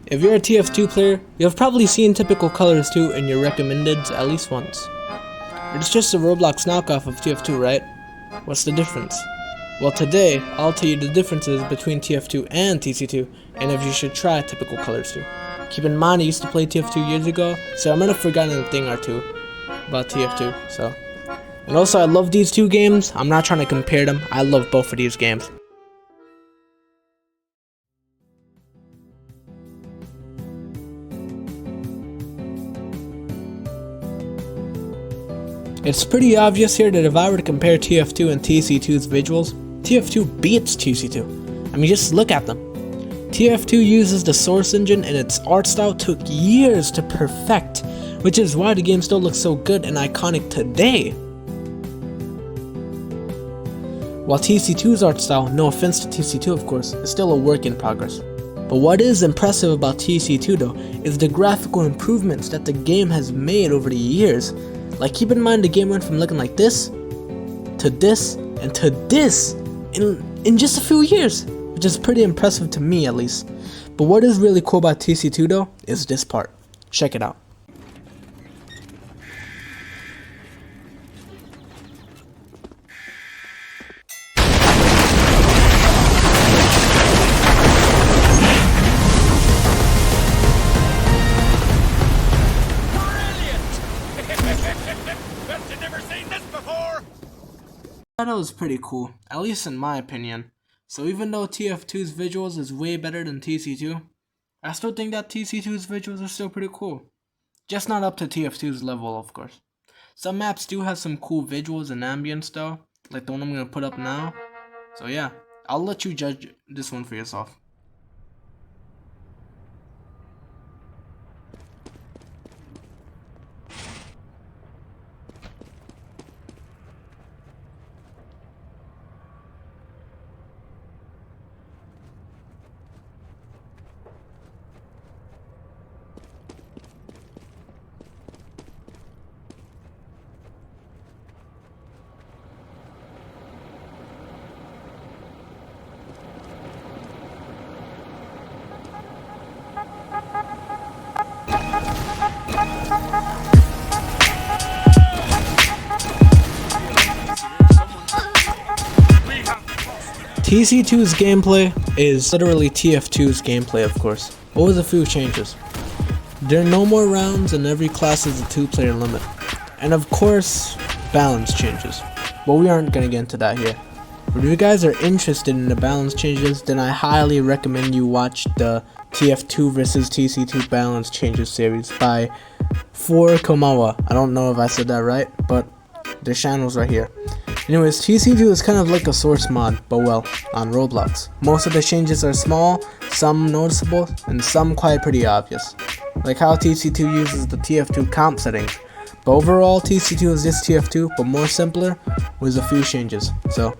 If you're a TF2 player, you have probably seen typical colors too in your recommendeds at least once. It's just a Roblox knockoff of TF2, right? What's the difference? Well, today, I'll tell you the differences between TF2 and TC2, and if you should try typical colors too. Keep in mind I used to play TF2 years ago, so I might have forgotten a thing or two about TF2, so. And also, I love these two games. I'm not trying to compare them. I love both of these games. It's pretty obvious here that if I were to compare TF2 and TC2's visuals, TF2 beats TC2. I mean, just look at them. TF2 uses the Source engine and its art style took years to perfect, which is why the game still looks so good and iconic today. While TC2's art style, no offense to TC2 of course, is still a work in progress. But what is impressive about TC2 though, is the graphical improvements that the game has made over the years. Like, keep in mind the game went from looking like this, to this, and to this in just a few years, which is pretty impressive to me at least. But what is really cool about TC2 though, is this part. Check it out. That was pretty cool, at least in my opinion. So even though TF2's visuals is way better than TC2, I still think that TC2's visuals are still pretty cool. Just not up to TF2's level, of course. Some maps do have some cool visuals and ambience though, like the one I'm gonna put up now. So yeah, I'll let you judge this one for yourself. TC2's gameplay is literally TF2's gameplay, of course, but with a few changes. There are no more rounds and every class is a 2-player limit. And of course, balance changes. But we aren't going to get into that here. But if you guys are interested in the balance changes, then I highly recommend you watch the TF2 vs TC2 balance changes series by 4Komawa. I don't know if I said that right, but their channel's right here. Anyways, TC2 is kind of like a Source mod, but well, on Roblox. Most of the changes are small, some noticeable, and some quite pretty obvious. Like how TC2 uses the TF2 comp settings. But overall, TC2 is just TF2, but more simpler, with a few changes, so.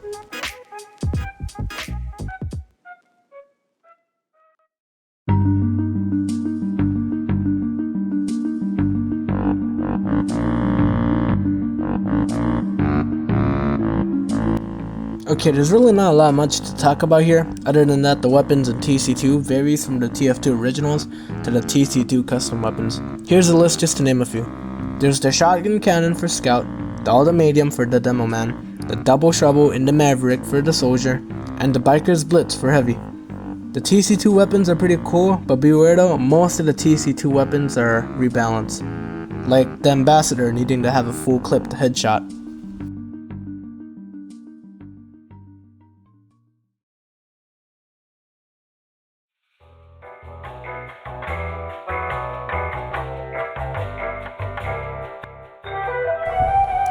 Okay, there's really not a lot much to talk about here, other than that the weapons in TC2 varies from the TF2 originals to the TC2 custom weapons. Here's a list just to name a few. There's the shotgun cannon for Scout, the Ultimadium for the Demo Man, the double shovel in the Maverick for the Soldier, and the Biker's Blitz for Heavy. The TC2 weapons are pretty cool, but beware though, most of the TC2 weapons are rebalanced, like the Ambassador needing to have a full clipped headshot.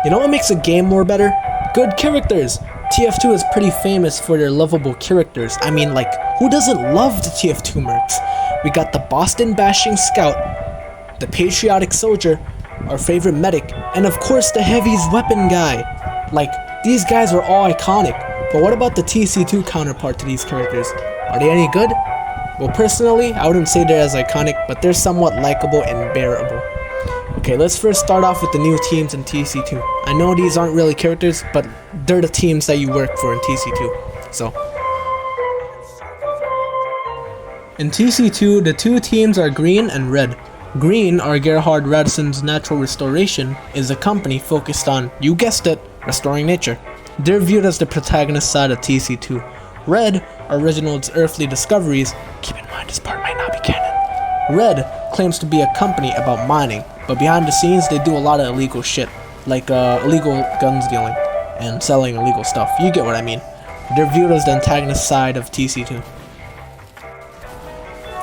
You know what makes a game more better? Good characters! TF2 is pretty famous for their lovable characters. I mean, like, who doesn't love the TF2 mercs? We got the Boston bashing Scout, the patriotic Soldier, our favorite medic, and of course the Heavy's weapon guy. Like, these guys are all iconic, but what about the TC2 counterpart to these characters? Are they any good? Well, personally, I wouldn't say they're as iconic, but they're somewhat likable and bearable. Okay, let's first start off with the new teams in TC2. I know these aren't really characters, but they're the teams that you work for in TC2. So, In TC2, the two teams are green and red. Green, or Gerhard Radisson's Natural Restoration, is a company focused on, you guessed it, restoring nature. They're viewed as the protagonist side of TC2. Red, or Reginald's earthly discoveries, keep in mind this part might not be canon. Red claims to be a company about mining, but behind the scenes they do a lot of illegal shit, like illegal guns dealing and selling illegal stuff. You get what I mean. They're viewed as the antagonist side of TC2.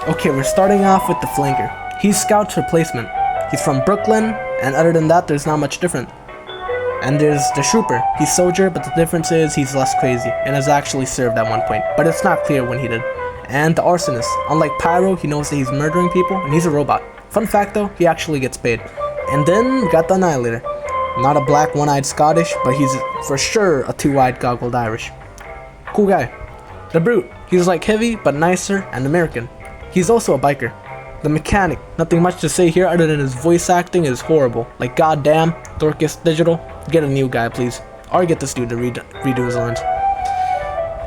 Okay, we're starting off with the flanker. He's Scout's replacement. He's from Brooklyn, and other than that, there's not much different. And there's the Trooper. He's Soldier, but the difference is he's less crazy, and has actually served at one point, but it's not clear when he did. And the Arsonist. Unlike Pyro, he knows that he's murdering people, and he's a robot. Fun fact though, he actually gets paid. And then we got the Annihilator. Not a black one-eyed Scottish, but he's for sure a two-eyed goggled Irish. Cool guy. The Brute. He's like heavy, but nicer and American. He's also a biker. The Mechanic. Nothing much to say here other than his voice acting is horrible. Like goddamn, Dorcas Digital, get a new guy please. Or get this dude to redo his lines.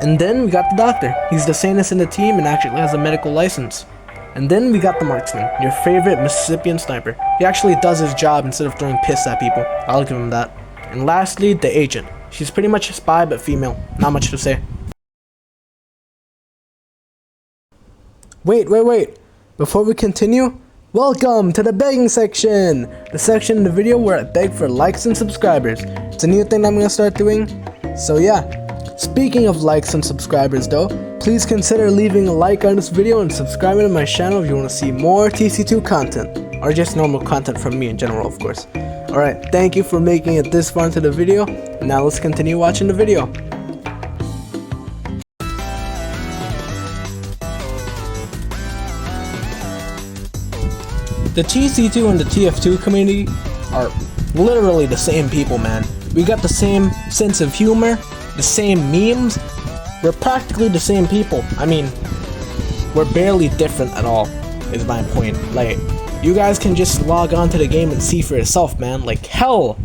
And then we got the Doctor. He's the sanest in the team and actually has a medical license. And then we got the Marksman, your favorite Mississippian sniper. He actually does his job instead of throwing piss at people. I'll give him that. And lastly, the Agent. She's pretty much a spy but female. Not much to say. Wait. Before we continue, welcome to the begging section! The section in the video where I beg for likes and subscribers. It's a new thing I'm gonna start doing. So yeah. Speaking of likes and subscribers though, please consider leaving a like on this video and subscribing to my channel if you want to see more TC2 content. Or just normal content from me in general, of course. Alright, thank you for making it this far into the video. Now let's continue watching the video. The TC2 and the TF2 community are literally the same people, man. We got the same sense of humor, the same memes. We're practically the same people. I mean, we're barely different at all, is my point. Like, you guys can just log on to the game and see for yourself, man. Like, hell,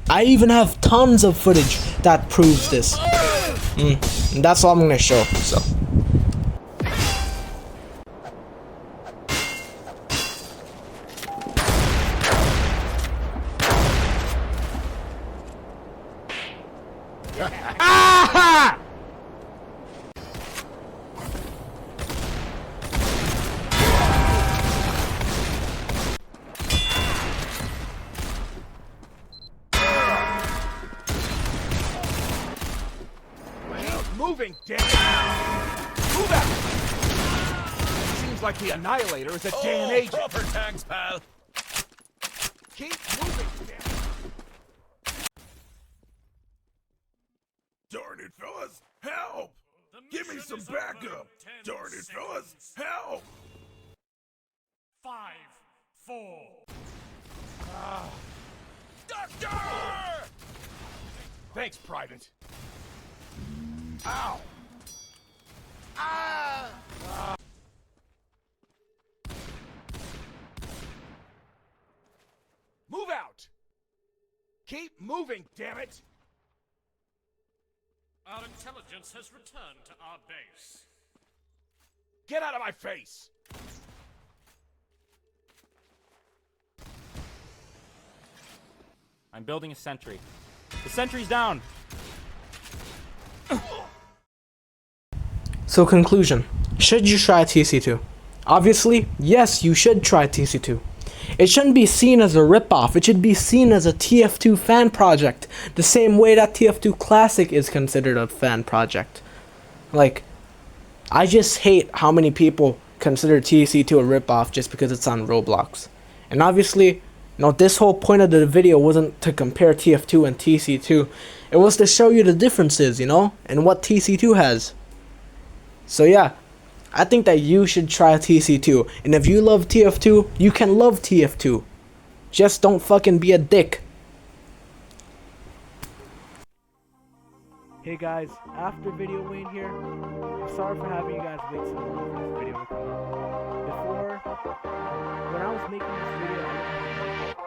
I even have tons of footage that proves this. And that's all I'm gonna show, so. Moving, damn it! Move out! Seems like the Annihilator is a damn agent. Proper tags, pal. Keep moving, damn it! Darn it, fellas! Help! Give me some backup! Darn it, fellas! Help! 5, 4. Doctor! Thanks, Private. Ow! Ah! Move out! Keep moving, damn it! Our intelligence has returned to our base. Get out of my face! I'm building a sentry. The sentry's down! So conclusion, should you try TC2? Obviously, yes, you should try TC2. It shouldn't be seen as a ripoff, it should be seen as a TF2 fan project, the same way that TF2 Classic is considered a fan project. Like, I just hate how many people consider TC2 a ripoff just because it's on Roblox. And obviously, this whole point of the video wasn't to compare TF2 and TC2, it was to show you the differences, and what TC2 has. So yeah, I think that you should try TC2, and if you love TF2, you can love TF2. Just don't fucking be a dick. Hey guys, after video Wayne here. I'm sorry for having you guys wait so long for this video to come out. Before, when I was making this video,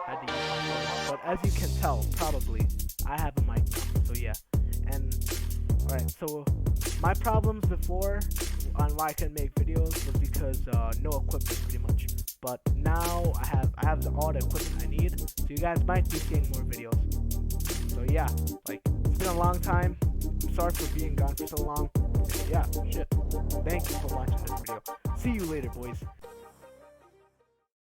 I had to use my phone, but as you can tell, probably, I have a mic, so yeah. And, alright, so my problems before on why I couldn't make videos was because no equipment, pretty much. But now I have all the equipment I need, so you guys might be seeing more videos. So yeah, like, it's been a long time. I'm sorry for being gone for so long. Yeah, shit. Thank you for watching this video. See you later, boys.